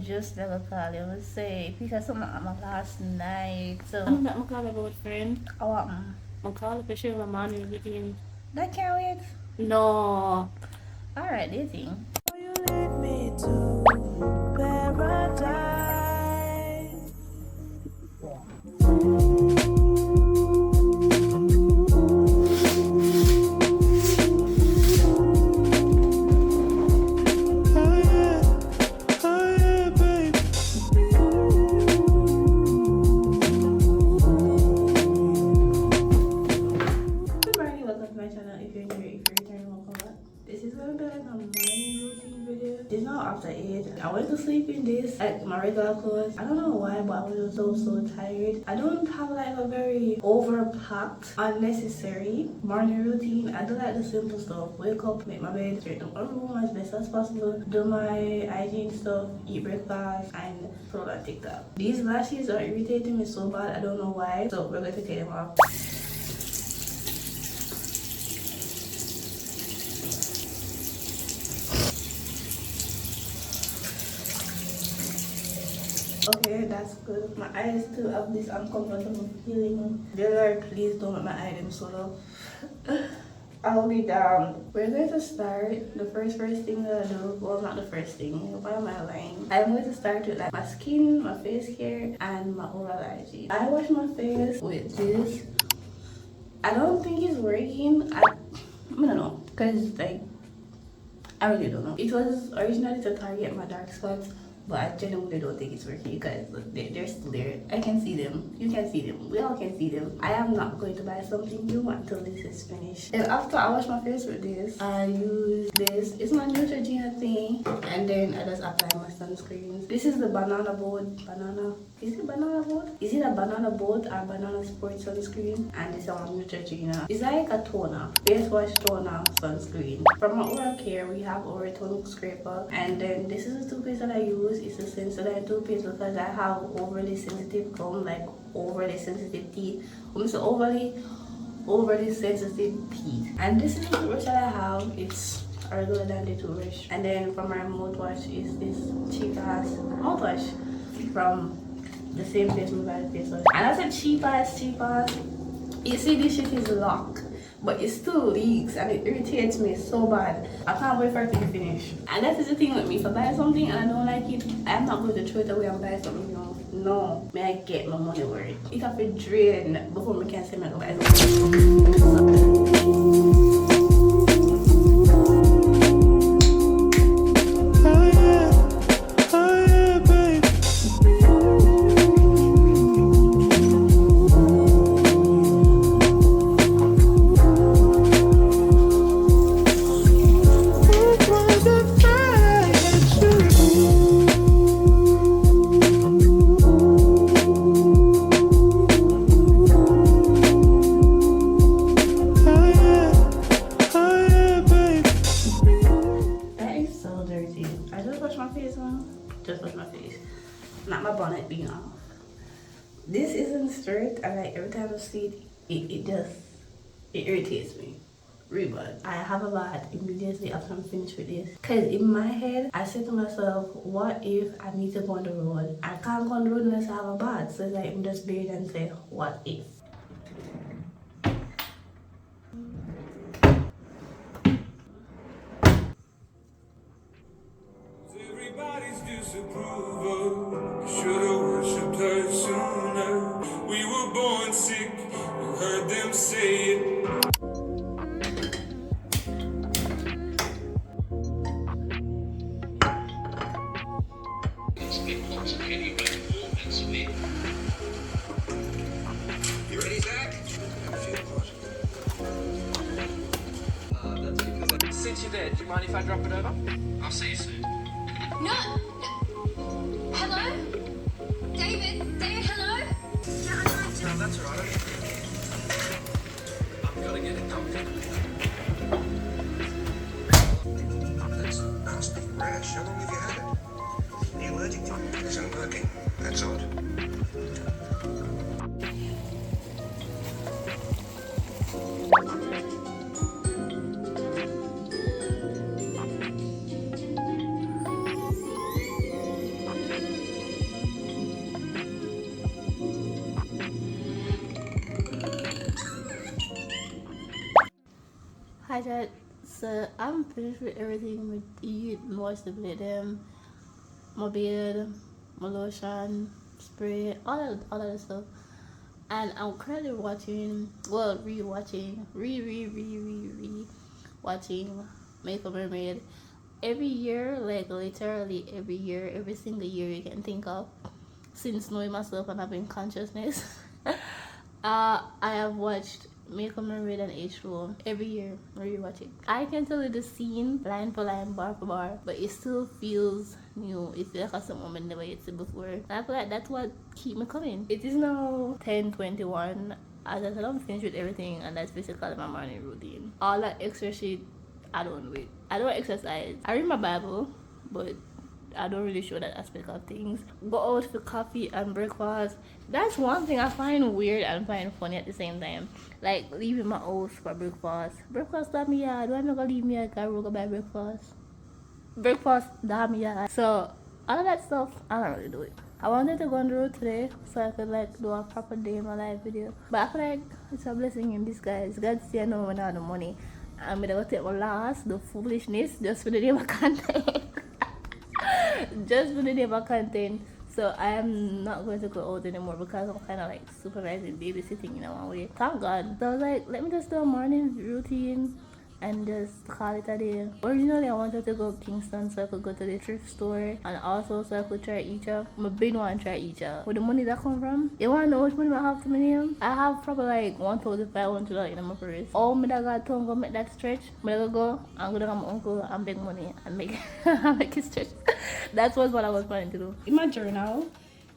just never call you. I say because something happened last night. So I'm not call about friend. oh, I'm calling for sure my morning routine. that can't wait. No. All right, they think. You lead me to paradise. It's not after 8. I went to sleep in this, like my regular clothes. I don't know why, but I was so tired. I don't have like a very overpacked, unnecessary morning routine. I do like the simple stuff. Wake up, make my bed, straighten up my room as best as possible, do my hygiene stuff, eat breakfast, and scroll on TikTok. These lashes are irritating me so bad, I don't know why. So we're going to take them off. Okay, that's good. My eyes still have this uncomfortable feeling. Dear Lord, please don't make my eye so low. I'll be down. We're going to start. The first thing that I do, well, not the first thing, why am I lying? I'm going to start with like my skin, my face care, and my oral hygiene. I wash my face with this. I don't think it's working. I don't know, because like, I really don't know. It was originally to target my dark spots, but I genuinely don't think it's working because look, they're still there. I can see them. You can see them. We all can see them. I am not going to buy something new until this is finished. And after I wash my face with this, I use this. It's my Neutrogena thing. And then I just apply my sunscreens. This is the banana boat. Is it banana boat? Is it a banana boat or banana sport sunscreen? And this is our Neutrogena. It's like a toner. Face wash toner sunscreen. For my oral care, we have our tongue scraper. And then this is the toothpaste that I use. It's a Sensodyne toothpaste because I have overly sensitive gum, like overly sensitive teeth. So overly sensitive teeth. And this is the toothbrush that I have. It's a regular dandy toothbrush. And then for my mouthwash is this cheap ass mouthwash from the same place we buy the face wash. And I said cheap ass. You see, this shit is locked, but it still leaks and it irritates me so bad. I can't wait for it to be finished. And that is the thing with me. If I buy something and I don't like it, I'm not going to throw it away and buy something else. No, may I get my money worth. It have to drain before I can say my buy not my bonnet being off. This isn't straight, and like every time I see it, it irritates me really bad. I have a bath immediately after I'm finished with this, because in my head I said to myself, what if I need to go on the road? I can't go on the road unless I have a bath. So it's like I'm just buried and say, what if? Everybody's disapproval. Should've worshipped her sooner. We were born sick. You heard them say it. You ready, Zach? Since you're there, do you mind if I drop it over? I'll see you soon. No. Hello? David, hello? No, that's all right. I've got to get it done. That's a nasty rash. How long have you had it? Are you allergic to it? It isn't working. That's odd. Hi Jet. So I'm finished with everything with eat, wash the plate them, my beard, my lotion, spray, all of the stuff. And I'm currently watching, well, watching Makeup Mermaid. Every year, like literally every year, every single year you can think of, since knowing myself and having consciousness, I have watched Makeup Mermaid and H2O every year. Rewatch it. I can tell you the scene line for line, bar for bar, but it still feels new. It feels like something I never yet seen before. And I feel like that's what keep me coming. It is now 10:21. As I said, I'm finished with everything, and that's basically my morning routine. All that extra shit, I don't do it. I don't exercise. I read my Bible, but I don't really show that aspect of things. Go out for coffee and breakfast. That's one thing I find weird and find funny at the same time. Like leaving my house for breakfast. Breakfast damn me yard. Why am I gonna leave me at go buy breakfast? Breakfast damn me yard. So all of that stuff, I don't really do it. I wanted to go on the road today so I could like do a proper day in my life video. But I feel like it's a blessing in disguise. God see I know when I have the money. I'm gonna take my last, the foolishness, just for the name of content. Just for the name of content. So I am not going to go out anymore because I'm kind of like supervising babysitting in one way. Thank God. So I was like, let me just do a morning routine and just call it a day. Originally I wanted to go to Kingston so I could go to the thrift store and also so I could try Icha. I been want to try Icha. Where the money that come from? You want to know which money I have to my name? I have probably like $1,500 in my purse. All me that got to go make that stretch. I'm gonna go and go to my uncle and beg money and make make it stretch. That was what I was planning to do. In my journal,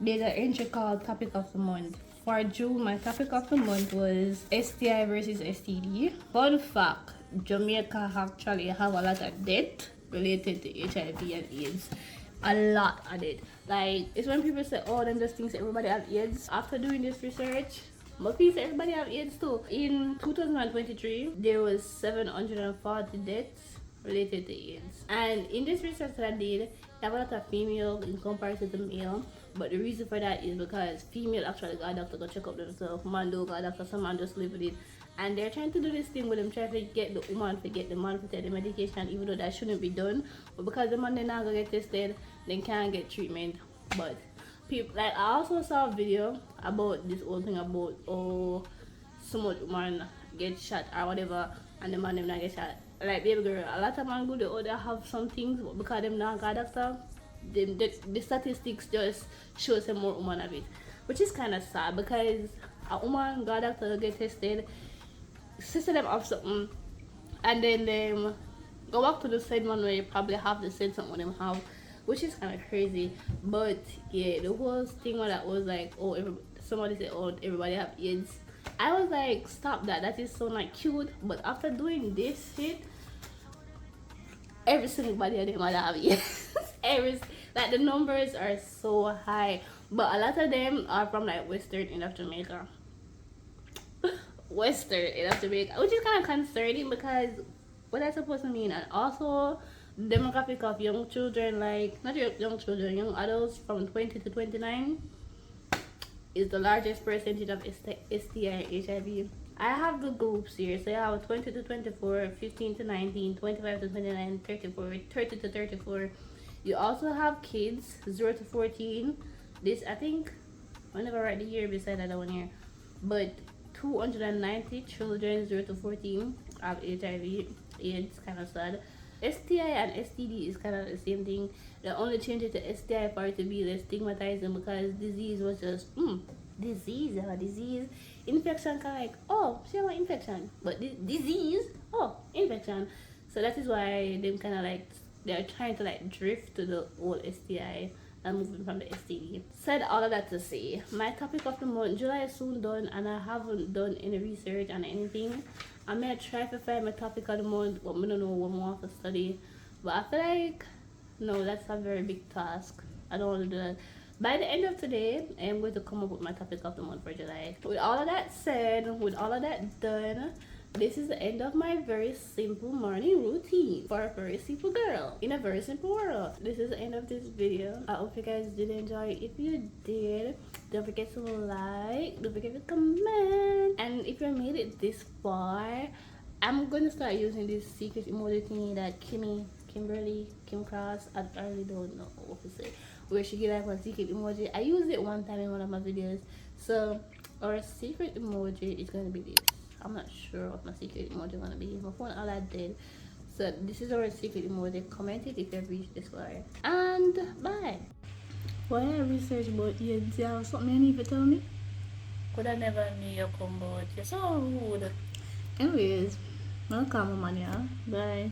there's an entry called Topic of the Month. For June, my topic of the month was STI versus STD. Fun fact, Jamaica actually have a lot of debt related to HIV and AIDS. A lot of it. Like, it's when people say, oh, them just thinks everybody have AIDS. After doing this research, but please, everybody have AIDS too. In 2023, there was 740 deaths related to AIDS. And in this research that I did, I have a lot of female in comparison to male. But the reason for that is because female actually got a doctor to check up themselves. Man don't got a doctor, some man just live with it. And they're trying to do this thing with them, trying to get the woman to get the man to take the medication, even though that shouldn't be done. But because the man they not gonna get tested, they can't get treatment. But people, like, I also saw a video about this whole thing about, oh, so much woman get shot or whatever, and the man them not get shot. Like, baby girl, a lot of man go they have some things, but because them not got a doctor, the statistics just show some more woman of it, which is kind of sad because a woman got a doctor get tested, sister them have something, and then them go back to the same one where you probably have the same something them have, which is kind of crazy. But yeah, the whole thing that was like, oh, somebody said, oh, everybody have AIDS. I was like, stop that. That is so not cute. But after doing this shit, every single body of them have AIDS. Like the numbers are so high, but a lot of them are from like western end of Jamaica. Western end of Jamaica, which is kind of concerning because what that's supposed to mean. And also demographic of young children, like not young children, young adults from 20 to 29 is the largest percentage of STI and HIV. I have the groups here, so I have 20 to 24, 15 to 19, 25 to 29, 34, 30 to 34. You also have kids 0 to 14. This, I think, I never write the year beside that one here, but 290 children 0 to 14 have HIV. It's kind of sad. STI and STD is kind of the same thing. The only change is the STI part to be less stigmatizing because disease was just disease. Infection kind of like, oh, she have an infection, but disease, oh, infection. So that is why them kind of like they're trying to like drift to the old STI and moving from the STD. Said all of that to say, my topic of the month, July is soon done and I haven't done any research on anything. I may try to find my topic of the month, but I don't know what more to study. But I feel like, no, that's a very big task. I don't want to do that. By the end of today, I am going to come up with my topic of the month for July. With all of that said, with all of that done, this is the end of my very simple morning routine for a very simple girl in a very simple world. This is the end of this video. I hope you guys did enjoy it. If you did, don't forget to like, don't forget to comment, and if you made it this far, I'm gonna start using this secret emoji thingy that Kim Cross, I really don't know what to say, where she get like a secret emoji. I used it one time in one of my videos. So our secret emoji is gonna be this. I'm not sure what my secret emoji is gonna be. My phone all I did. So this is our secret emoji. Comment it if you've reached this far. And bye. Why I research about you? Do you have something you need to tell me? Could I never knew you come, but you're so rude. Anyways, welcome, man. Yeah. Bye.